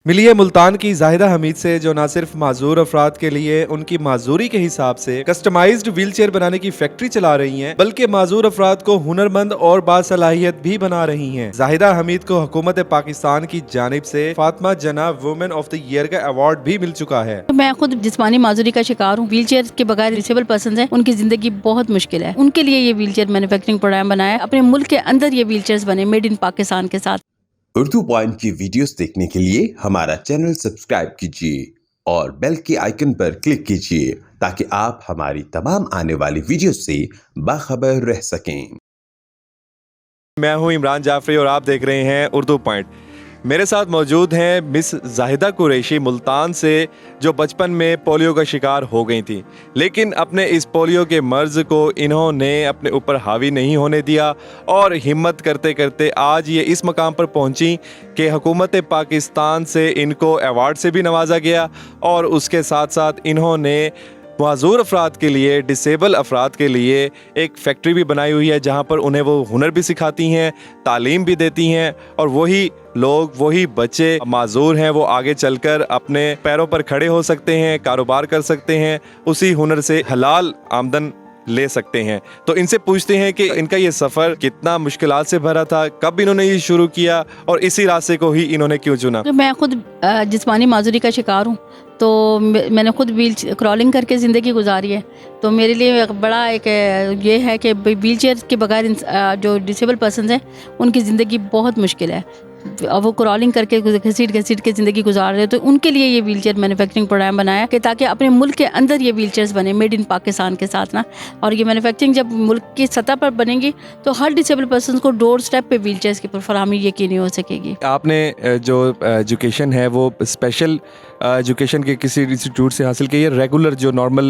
मिली है मुल्तान की जाहिदा हमीद से, जो ना सिर्फ माजूर अफराद के लिए उनकी माजूरी के हिसाब से कस्टमाइज्ड व्हील चेयर बनाने की फैक्ट्री चला रही हैं, बल्कि माजूर अफराद को हुनरमंद और बासलाहियत भी बना रही हैं। जाहिदा हमीद को हुकूमत पाकिस्तान की जानिब से फातिमा जना वुमेन ऑफ द ईयर का अवार्ड भी मिल चुका है। मैं खुद जिस्मानी माजूरी का शिकार हूँ। व्हील चेयर के बगैर डिसेबल पर्सन हैं, उनकी जिंदगी बहुत मुश्किल है। उनके लिए ये व्हील चेयर मैन्युफैक्चरिंग प्रोग्राम बनाया है। अपने मुल्क के अंदर ये व्हील चेयर बने, मेड इन पाकिस्तान के साथ। उर्दू पॉइंट की वीडियोस देखने के लिए हमारा चैनल सब्सक्राइब कीजिए और बेल के आइकन पर क्लिक कीजिए ताकि आप हमारी तमाम आने वाली वीडियोस से बाखबर रह सकें। मैं हूं इमरान जाफरी और आप देख रहे हैं उर्दू पॉइंट। मेरे साथ मौजूद हैं मिस जाहिदा कुरैशी मुल्तान से, जो बचपन में पोलियो का शिकार हो गई थी, लेकिन अपने इस पोलियो के मर्ज़ को इन्होंने अपने ऊपर हावी नहीं होने दिया और हिम्मत करते करते आज ये इस मकाम पर पहुंची कि हुकूमत पाकिस्तान से इनको अवार्ड से भी नवाजा गया और उसके साथ साथ इन्होंने माजूर अफराद के लिए, डिसेबल अफराद के लिए एक फैक्ट्री भी बनाई हुई है, जहाँ पर उन्हें वो हुनर भी सिखाती हैं, तालीम भी देती हैं और वही लोग, वही बच्चे माजूर हैं, वो आगे चलकर अपने पैरों पर खड़े हो सकते हैं, कारोबार कर सकते हैं, उसी हुनर से हलाल आमदन ले सकते हैं। तो इनसे पूछते हैं कि इनका ये सफ़र कितना मुश्किलात से भरा था, कब इन्होंने ये शुरू किया और इसी रास्ते को ही इन्होंने क्यों चुना। मैं खुद जिस्मानी माजूरी का शिकार हूँ, तो मैंने खुद व्हील क्रॉलिंग करके ज़िंदगी गुजारी है। तो मेरे लिए बड़ा एक ये है कि व्हील चेयर के बगैर जो डिसेबल पर्सन हैं, उनकी ज़िंदगी बहुत मुश्किल है। अब वो क्रॉलिंग करके घसीट के ज़िंदगी गुजार रहे हैं, तो उनके लिए ये व्हील चेयर मैन्युफैक्चरिंग प्रोग्राम बनाया कि ताकि अपने मुल्क के अंदर ये व्हील चेयर्स बने, मेड इन पाकिस्तान के साथ ना। और ये मैन्युफैक्चरिंग जब मुल्क की सतह पर बनेगी तो हर डिसेबल पर्सन को डोर स्टेप पे व्हील चेयर्स की फराहमी यकीनी हो सकेगी। आपने जो एजुकेशन है वो स्पेशल एजुकेशन के किसी इंस्टीट्यूट से हासिल की है, रेगुलर जो नॉर्मल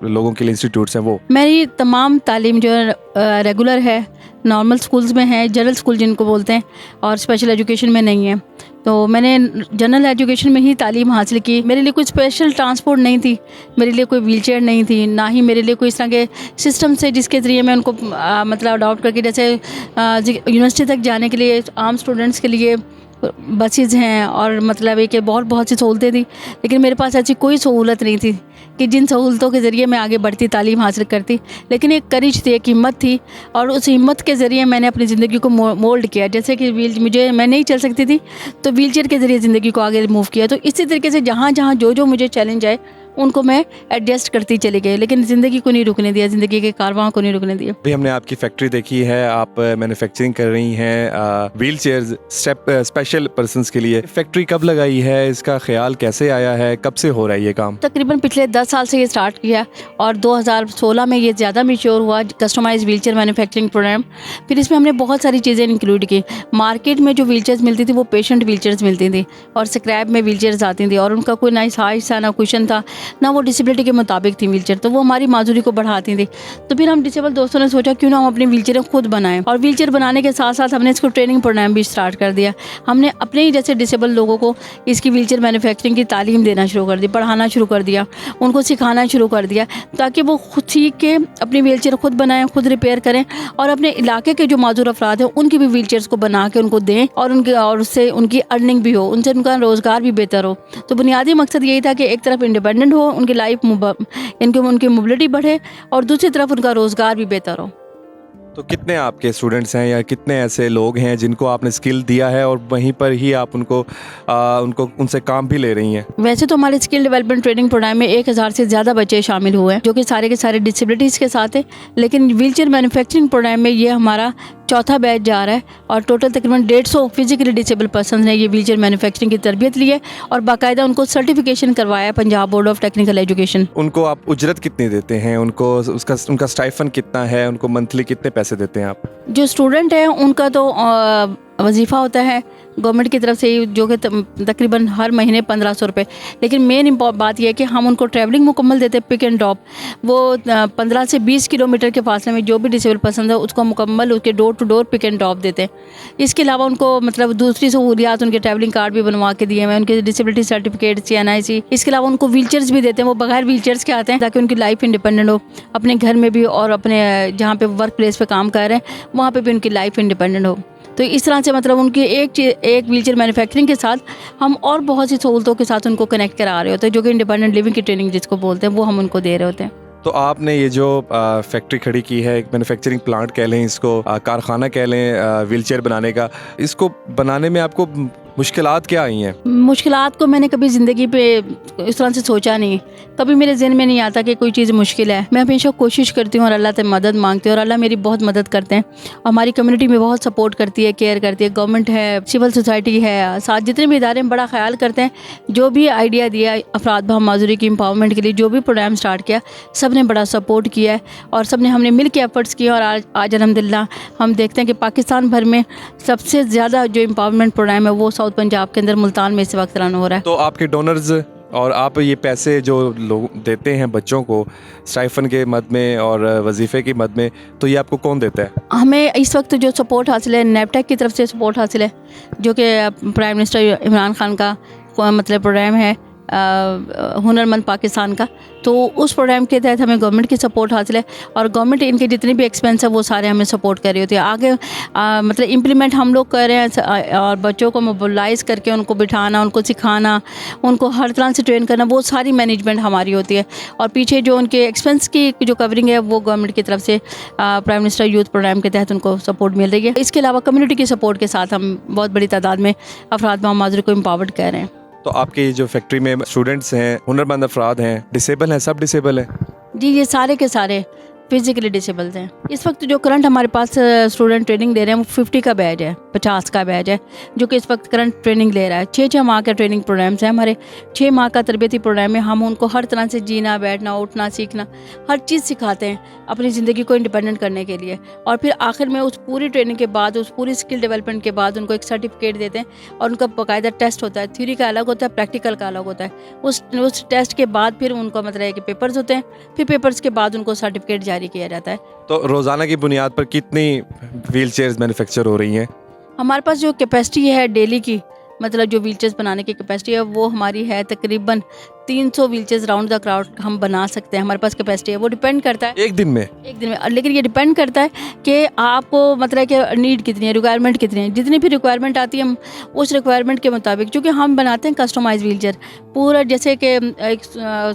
लोगों के लिए इंस्टीट्यूट्स हैं वो? मेरी तमाम तालीम जो है रेगुलर है, नॉर्मल स्कूल्स में है, जनरल स्कूल जिनको बोलते हैं, और स्पेशल एजुकेशन में नहीं है। तो मैंने जनरल एजुकेशन में ही तालीम हासिल की। मेरे लिए कोई स्पेशल ट्रांसपोर्ट नहीं थी, मेरे लिए कोई व्हील चेयर नहीं थी, ना ही मेरे लिए कोई इस तरह के सिस्टम से जिसके ज़रिए मैं उनको मतलब अडॉप्ट करके, जैसे यूनिवर्सिटी तक जाने के लिए आम स्टूडेंट्स के लिए बसेज हैं और मतलब एक बहुत सी सहूलतें थी, लेकिन मेरे पास ऐसी कोई सहूलत नहीं थी कि जिन सहूलतों के ज़रिए मैं आगे बढ़ती, तालीम हासिल करती। लेकिन एक करेज थी, एक हिम्मत थी, और उस हिम्मत के ज़रिए मैंने अपनी ज़िंदगी को मोल्ड किया। जैसे कि मैं नहीं चल सकती थी, तो व्हील चेयर के ज़रिए ज़िंदगी को आगे मूव किया। तो इसी तरीके से जहाँ जो मुझे चैलेंज आए उनको मैं एडजस्ट करती चली गई, लेकिन ज़िंदगी को नहीं रुकने दिया, ज़िंदगी के कारवां को नहीं रुकने दिया। अभी हमने आपकी फैक्ट्री देखी है, आप मैन्युफैक्चरिंग कर रही हैं व्हील चेयर्स स्पेशल पर्सन्स के लिए। फैक्ट्री कब लगाई है, इसका ख्याल कैसे आया है, कब से हो रहा है ये काम? तकरीबन पिछले 10 साल से ये स्टार्ट किया और 2016 में ये ज़्यादा मैच्योर हुआ, customise wheelchair manufacturing programme. फिर इसमें हमने बहुत सारी चीज़ें इंक्लूड की। मार्केट में जो व्हील चेयर्स मिलती थी वो पेशेंट व्हील चेयर्स मिलती थी और स्क्रैप में व्हील चेयर्स आती थी, और उनका कोई ना साइज था, ना क्वेश्चन था, ना वो डिसेबिलिटी के मुताबिक थी व्हील चेयर, तो वो हमारी माजूरी को बढ़ाती थी। तो फिर हम डिसेबल दोस्तों ने सोचा क्यों ना हम अपनी व्हील चेयर खुद बनाएं, और व्हील चेयर बनाने के साथ साथ हमने इसको ट्रेनिंग प्रोग्राम भी स्टार्ट कर दिया। हमने अपने ही जैसे डिसेबल लोगों को इसकी व्हील चेयर मैन्युफैक्चरिंग की तालीम देना शुरू कर दी, पढ़ाना शुरू कर दिया, उनको सिखाना शुरू कर दिया, ताकि वो खुद सीख के अपनी व्हील चेयर खुद बनाएं, खुद रिपेयर करें, और अपने इलाके के जो माजूर अफराद हैं उनकी भी व्हील चेयर्स को बना के उनको दें, और उससे उनकी अर्निंग भी हो, उनसे उनका रोज़गार भी बेहतर हो। तो बुनियादी मकसद यही था कि एक तरफ इंडिपेंडेंट हो, उनकी लाइफ उनकी मोबिलिटी बढ़े, और दूसरी तरफ उनका रोज़गार भी बेहतर हो। तो कितने आपके स्टूडेंट्स हैं या कितने ऐसे लोग हैं जिनको आपने स्किल दिया है और वहीं पर ही आप उनको उनसे काम भी ले रही हैं? वैसे तो हमारे स्किल डेवलपमेंट ट्रेनिंग प्रोग्राम में 1000 से ज़्यादा बच्चे शामिल हुए हैं, जो कि सारे के सारे डिसेबिलिटीज़ के साथ है। लेकिन व्हील चेयर मैन्युफैक्चरिंग प्रोग्राम में ये हमारा चौथा बैच जा रहा है, और टोटल तकरीबन 150 फिजिकली डिसेबल पर्सन ने ये व्हील चेयर मैन्युफैक्चरिंग की तरबियत ली है, और बाकायदा उनको सर्टिफिकेशन करवाया Punjab board of technical education. उनको आप उजरत कितनी देते हैं, उनको उनका स्टाइफन कितना है, उनको मंथली कितने पैसे देते हैं आप? जो स्टूडेंट है उनका तो वजीफ़ा होता है गवर्नमेंट की तरफ से, जो कि तकरीबन हर महीने 1500 रुपये। लेकिन मेन बात यह है कि हम उनको ट्रैवलिंग मुकम्मल देते हैं, पिक एंड ड्रॉप। वो 15 से 20 किलोमीटर के फासले में जो भी डिसेबल पसंद है उसको मुकम्मल उसके door to door pick and drop देते हैं। इसके अलावा उनको मतलब दूसरी सहूलियात, उनके ट्रैवलिंग कार्ड भी बनवा के दिए हैं, उनके डिसेबिलिटी सर्टिफिकेट, CNIC। इसके अलावा उनको व्हील चेयर्स भी देते हैं, वो बगैर व्हील चेयर्स के आते हैं, ताकि उनकी लाइफ इंडिपेंडेंट हो, अपने घर में भी और अपने जहाँ पे वर्क प्लेस पे काम कर रहे हैं वहाँ पे भी उनकी लाइफ इंडिपेंडेंट हो। تو اس طرح سے مطلب ان کی ایک ویل چیئر مینوفیکچرنگ کے ساتھ ہم اور بہت سی سہولتوں کے ساتھ ان کو کنیکٹ کرا رہے ہوتے ہیں، جو کہ انڈیپینڈنٹ لیونگ کی ٹریننگ جس کو بولتے ہیں وہ ہم ان کو دے رہے ہوتے ہیں۔ تو آپ نے یہ جو فیکٹری کھڑی کی ہے، ایک مینوفیکچرنگ پلانٹ کہہ لیں اس کو، کارخانہ کہہ لیں ویل چیئر بنانے کا، اس کو بنانے میں آپ کو مشکلات کیا آئی ہیں؟ مشکلات کو میں نے کبھی زندگی پہ اس طرح سے سوچا نہیں، کبھی میرے ذہن میں نہیں آتا کہ کوئی چیز مشکل ہے۔ میں ہمیشہ کوشش کرتی ہوں اور اللہ سے مدد مانگتی ہوں، اور اللہ میری بہت مدد کرتے ہیں۔ ہماری کمیونٹی میں بہت سپورٹ کرتی ہے، کیئر کرتی ہے، گورنمنٹ ہے، سول سوسائٹی ہے، ساتھ جتنے بھی ادارے ہیں بڑا خیال کرتے ہیں۔ جو بھی آئیڈیا دیا افراد بہم معذوری کی امپاورمنٹ کے لیے، جو بھی پروگرام سٹارٹ کیا، سب نے بڑا سپورٹ کیا ہے، اور ہم نے مل کے ایفرٹس کیے، اور آج الحمدللہ ہم دیکھتے ہیں کہ پاکستان بھر میں سب سے زیادہ جو امپاورمنٹ پروگرام ہے وہ ساؤتھ پنجاب کے اندر ملتان میں اس وقت رن ہو رہا ہے۔ تو آپ کے ڈونرز اور آپ یہ پیسے جو لوگ دیتے ہیں بچوں کو اسٹائفن کے مد میں اور وظیفے کی مد میں، تو یہ آپ کو کون دیتا ہے؟ ہمیں اس وقت جو سپورٹ حاصل ہے نیپٹیک کی طرف سے سپورٹ حاصل ہے، جو کہ پرائم منسٹر عمران خان کا مطلب پروگرام ہے ہنر مند پاکستان کا، تو اس پروگرام کے تحت ہمیں گورنمنٹ کی سپورٹ حاصل ہے، اور گورنمنٹ ان کے جتنے بھی ایکسپینس ہیں وہ سارے ہمیں سپورٹ کر رہی ہوتی ہے۔ آگے مطلب امپلیمنٹ ہم لوگ کر رہے ہیں، اور بچوں کو موبلائز کر کے ان کو بٹھانا، ان کو سکھانا، ان کو ہر طرح سے ٹرین کرنا، وہ ساری مینجمنٹ ہماری ہوتی ہے، اور پیچھے جو ان کے ایکسپینس کی جو کورنگ ہے وہ گورنمنٹ کی طرف سے پرائم منسٹر یوتھ پروگرام کے تحت ان کو سپورٹ مل رہی ہے۔ اس کے علاوہ کمیونٹی کی سپورٹ کے ساتھ ہم بہت بڑی تعداد میں افراد بہم معذوری کو امپاورڈ کر رہے ہیں۔ تو آپ کی جو فیکٹری میں اسٹوڈنٹس ہیں، ہنرمند افراد ہیں، ڈسیبل ہیں، سب ڈسیبل ہیں؟ جی، یہ سارے کے سارے فزیکلی ڈسیبلز ہیں۔ اس وقت جو کرنٹ ہمارے پاس اسٹوڈنٹ ٹریننگ لے رہے ہیں وہ 50 کا بیچ ہے، 50 کا بیچ ہے، جو کہ اس وقت کرنٹ ٹریننگ لے رہا ہے۔ 6 ماہ کا ٹریننگ پروگرامس ہیں ہمارے، 6 ماہ کا تربیتی پروگرام ہے۔ ہم ان کو ہر طرح سے جینا، بیٹھنا، اٹھنا، سیکھنا، ہر چیز سکھاتے ہیں اپنی زندگی کو انڈیپینڈنٹ کرنے کے لیے، اور پھر آخر میں اس پوری ٹریننگ کے بعد، اس پوری اسکل ڈیولپمنٹ کے بعد ان کو ایک سرٹیفکیٹ دیتے ہیں، اور ان کا باقاعدہ ٹیسٹ ہوتا ہے۔ تھیوری کا الگ ہوتا ہے، پریکٹیکل کا الگ ہوتا ہے۔ اس ٹیسٹ کے بعد پھر ان کو مطلب ہے کہ پیپرز ہوتے ہیں، پھر پیپرز کے بعد ان کو سرٹیفکیٹ جاری کیا جاتا ہے۔ تو روزانہ کی بنیاد پر کتنی ویل چیئرز مینوفیکچر ہو رہی ہیں؟ ہمارے پاس جو کیپیسٹی ہے ڈیلی کی، مطلب جو ویل چیئرز بنانے کی کیپیسٹی ہے وہ ہماری ہے تقریباً 300 wheelchairs round the clock ہم بنا سکتے ہیں۔ ہمارے پاس کیپیسٹی ہے، وہ ڈیپینڈ کرتا ہے ایک دن میں؟ لیکن یہ ڈیپینڈ کرتا ہے کہ آپ کو مطلب ہے کہ نیڈ کتنی ہے، ریکوائرمنٹ کتنی ہے۔ جتنی بھی ریکوائرمنٹ آتی ہے ہم اس ریکوائرمنٹ کے مطابق، چونکہ ہم بناتے ہیں کسٹمائز ویل چیئر پورا، جیسے کہ ایک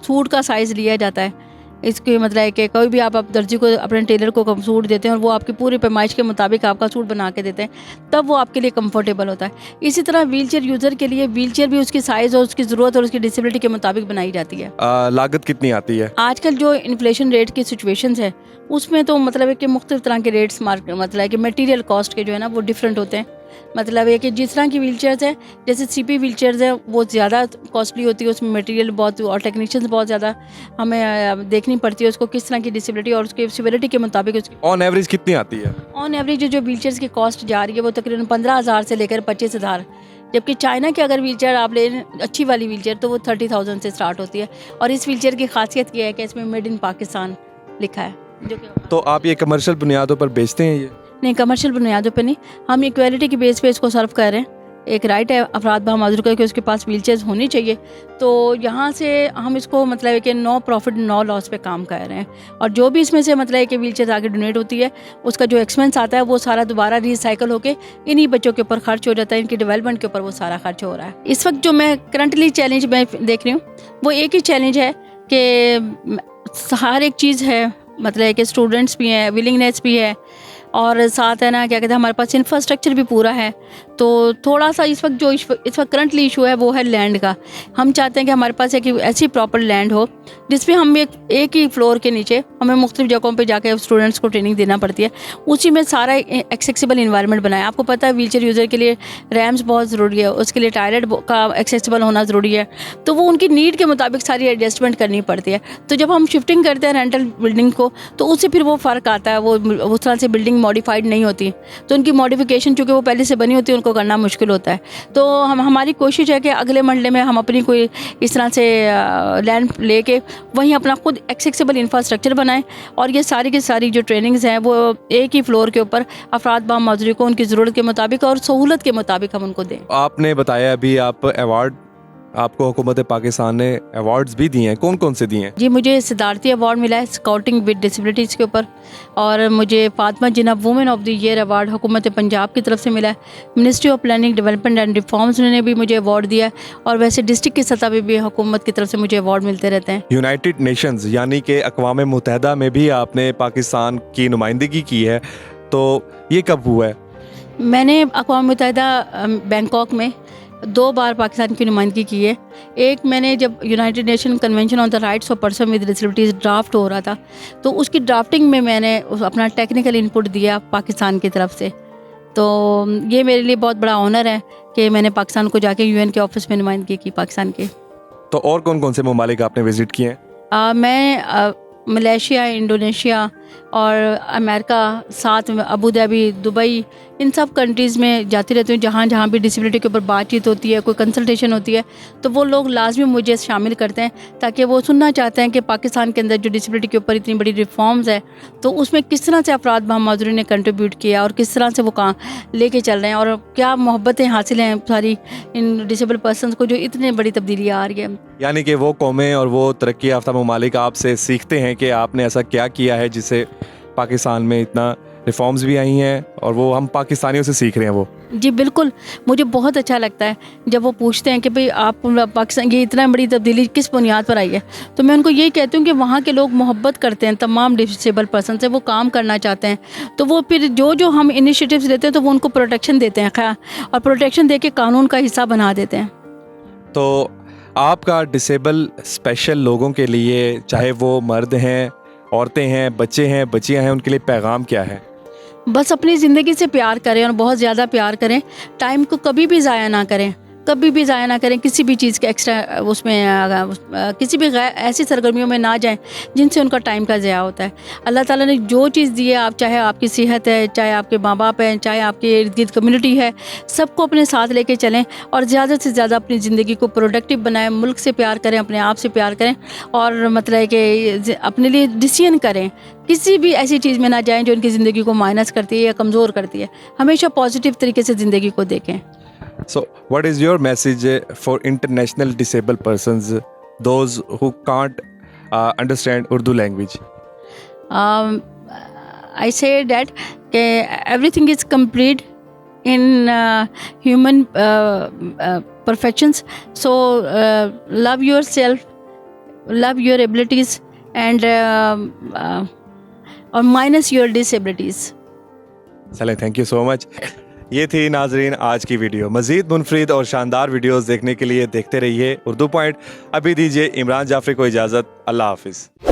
سوٹ کا سائز لیا جاتا ہے۔ اس کے مطلب ہے کہ کوئی بھی آپ درزی کو، اپنے ٹیلر کو سوٹ دیتے ہیں، اور وہ آپ کی پوری پیمائش کے مطابق آپ کا سوٹ بنا کے دیتے ہیں، تب وہ آپ کے لیے کمفرٹیبل ہوتا ہے۔ اسی طرح ویل چیئر یوزر کے لیے ویل چیئر بھی اس کی سائز اور اس کی ضرورت اور اس کی ڈسیبلٹی کے مطابق بنائی جاتی ہے۔ لاگت کتنی آتی ہے؟ آج کل جو انفلیشن ریٹ کی سچویشنز ہے اس میں تو مطلب ہے کہ مختلف طرح کے ریٹس مطلب ہے کہ میٹیریل کاسٹ کے جو ہے نا وہ ڈفرینٹ ہوتے ہیں۔ مطلب ہے کہ جس طرح کی ویل چیئرز ہیں، جیسے سی پی ویل چیئرز ہیں، وہ زیادہ کاسٹلی ہوتی ہے، اس میں میٹیریل بہت اور ٹیکنیشینز بہت زیادہ ہمیں دیکھنی پڑتی ہے، اس کو کس طرح کی ڈسیبلٹی اور اس کی سیویرٹی کے مطابق اس کی آن ایوریج کتنی آتی ہے؟ آن ایوریج جو ویل چیئرز کی کاسٹ جا رہی ہے وہ تقریباً 15,000 سے لے کر 25,000، جبکہ چائنا کی اگر ویل چیئر آپ لیں اچھی والی ویل چیئر تو وہ 30,000 سے اسٹارٹ ہوتی ہے۔ اور اس ویل چیئر کی خاصیت یہ ہے کہ اس میں میڈ ان پاکستان لکھا ہے، جو کہ تو آپ یہ کمرشل بنیادوں پر بیچتے ہیں؟ یہ نہیں، کمرشل بنیادوں پہ نہیں، ہم ایکویلٹی کی بیس پہ اس کو سرو کر رہے ہیں۔ ایک رائٹ ہے افراد بہم معذوری کا کہ اس کے پاس ویل چیئرز ہونی چاہیے، تو یہاں سے ہم اس کو مطلب ہے کہ نو پروفٹ نو لاس پہ کام کر رہے ہیں، اور جو بھی اس میں سے مطلب ہے کہ ویل چیئر آگے ڈونیٹ ہوتی ہے اس کا جو ایکسپینس آتا ہے وہ سارا دوبارہ ریسائیکل ہو کے انہی بچوں کے اوپر خرچ ہو جاتا ہے، ان کی ڈیولپمنٹ کے اوپر وہ سارا خرچ ہو رہا ہے۔ اس وقت جو میں کرنٹلی چیلنج میں دیکھ رہی ہوں وہ ایک ہی چیلنج ہے کہ ہر ایک چیز ہے، مطلب ہے کہ اسٹوڈنٹس بھی ہیں، ولنگنیس بھی ہے، اور ساتھ ہے نا کیا کہتے ہیں ہمارے پاس انفراسٹرکچر بھی پورا ہے۔ تو تھوڑا سا اس وقت کرنٹلی ایشو ہے وہ ہے لینڈ کا۔ ہم چاہتے ہیں کہ ہمارے پاس ایک ایسی پراپر لینڈ ہو جس میں ہم ایک ہی فلور کے نیچے ہمیں مختلف جگہوں پہ جا کے اسٹوڈنٹس کو ٹریننگ دینا پڑتی ہے، اسی میں سارا ایکسیسیبل انوائرمنٹ بنائے۔ آپ کو پتہ ہے ویل چیئر یوزر کے لیے ریمس بہت ضروری ہے، اس کے لیے ٹائلٹ کا ایکسیسیبل ہونا ضروری ہے، تو وہ ان کی نیڈ کے مطابق ساری ایڈجسٹمنٹ کرنی پڑتی ہے۔ تو جب ہم شفٹنگ کرتے ہیں رینٹل بلڈنگ کو تو اس سے پھر وہ فرق آتا ہے، وہ اس طرح سے بلڈنگ ماڈیفائڈ نہیں ہوتی، تو ان کی ماڈیفیکیشن چونکہ وہ پہلے سے بنی ہوتی ہے ان کو کرنا مشکل ہوتا ہے۔ تو ہماری کوشش ہے کہ اگلے مرحلے میں ہم اپنی کوئی اس طرح سے لینڈ لے کے وہیں اپنا خود ایکسیسیبل انفراسٹرکچر بنائیں، اور یہ ساری کی ساری جو ٹریننگز ہیں وہ ایک ہی فلور کے اوپر افراد بہم معذوری کو ان کی ضرورت کے مطابق اور سہولت کے مطابق ہم ان کو دیں۔ آپ نے بتایا ابھی آپ ایوارڈ आपको हुकूमत पाकिस्तान ने अवार्ड्स भी दिए हैं, कौन कौन से दिए हैं? जी, मुझे सिद्धार्थी अवार्ड मिला है स्काउटिंग विद डिसेबिलिटीज़ के ऊपर, और मुझे Fatima Jinnah women of the year award हुकूमत पंजाब की तरफ से मिला है। Ministry of planning development and reforms ने भी मुझे अवार्ड दिया है, और वैसे डिस्ट्रिक्ट की सतह पे भी हुकूमत की तरफ से मुझे अवार्ड मिलते रहते हैं। यूनाइटेड नेशंस यानी कि अक़वाम मुत्तहिदा में भी आपने पाकिस्तान की नुमाइंदगी की है, तो ये कब हुआ है? मैंने अक़वाम मुत्तहिदा बैंकॉक में 2 बार पाकिस्तान की नुमाइंदगी की है। एक मैंने जब United nation convention on the rights of person with disabilities draft हो रहा था, तो उसकी ड्राफ्टिंग में मैंने अपना टेक्निकल इनपुट दिया पाकिस्तान की तरफ से। तो ये मेरे लिए बहुत बड़ा ऑनर है कि मैंने पाकिस्तान को जाके यूएन के ऑफिस में नुमाइंदगी की पाकिस्तान की। तो और कौन कौन से ममालिक आपने विज़िट किए हैं? मैं मलेशिया, इंडोनेशिया और अमेरिका, साथ में अबू धाबी, दुबई, इन सब कंट्रीज़ में जाती रहती हूँ। जहाँ जहाँ भी डिसेबिलिटी के ऊपर बातचीत होती है, कोई कंसल्टेशन होती है, तो वो लोग लाजमी मुझे शामिल करते हैं, ताकि वो सुनना चाहते हैं कि पाकिस्तान के अंदर जो डिसेबिलिटी के ऊपर इतनी बड़ी रिफॉर्म्स है, तो उसमें किस तरह से अफराद बहादुरी ने कंट्रीब्यूट किया और किस तरह से वो कहाँ लेके चल रहे हैं, और क्या मोहब्बतें हासिल हैं सारी इन डिसेबल पर्सनस को जो इतनी बड़ी तब्दीली आ रही है। यानी कि वो कौमें और वो तरक्की याफ्ता ममालिक आपसे सीखते हैं कि आपने ऐसा क्या किया है जिससे पाकिस्तान में इतना रिफॉर्म्स भी आई हैं, और वो हम पाकिस्तानियों से सीख रहे हैं वो। जी बिल्कुल, मुझे बहुत अच्छा लगता है जब वो पूछते हैं कि भाई आप पाकिस्तान की इतना बड़ी तब्दीली किस बुनियाद पर आई है। तो मैं उनको यही कहती हूँ कि वहाँ के लोग मोहब्बत करते हैं तमाम डिसेबल पर्सन से, वो काम करना चाहते हैं, तो वो फिर जो हम इनिशिएटिव्स लेते हैं तो वो उनको प्रोटेक्शन देते हैं, और प्रोटेक्शन दे के कानून का हिस्सा बना देते हैं। तो आपका डिसेबल स्पेशल लोगों के लिए, चाहे वो मर्द हैं, औरतें हैं, बच्चे हैं, बच्चियां हैं, उनके लिए पैगाम क्या है? बस अपनी ज़िंदगी से प्यार करें और बहुत ज़्यादा प्यार करें। टाइम को कभी भी ज़ाया ना करें, कभी भी ज़ाया ना करें, किसी भी चीज़ के एक्स्ट्रा उसमें किसी भी ऐसी सरगर्मियों में ना जाएं जिनसे उनका टाइम का ज़ाया होता है। अल्लाह ताला ने जो चीज़ दी है, आप चाहे आपकी सेहत है, चाहे आपके माँ बाप हैं, चाहे आपके इर्द गिर्द कम्युनिटी है, सबको अपने साथ लेके चलें और ज़्यादा से ज़्यादा अपनी ज़िंदगी को प्रोडक्टिव बनाएं। मुल्क से प्यार करें, अपने आप से प्यार करें, और मतलब कि अपने लिए डिसीजन करें। किसी भी ऐसी चीज़ में ना जाएं जो उनकी ज़िंदगी को माइनस करती है या कमज़ोर करती है। हमेशा पॉजिटिव तरीके से ज़िंदगी को देखें। So, what is your message for international disabled persons, those who can't understand Urdu language? I say that everything is complete in human perfections. So love yourself, love your abilities, and or minus your disabilities. चलें, thank you so much. ये थी नाजरीन आज की video. मज़ीद मुनफरिद और शानदार videos देखने के लिए देखते रहिए उर्दू पॉइंट। अभी दीजिए इमरान जाफरी को इजाज़त। अल्लाह हाफिज़।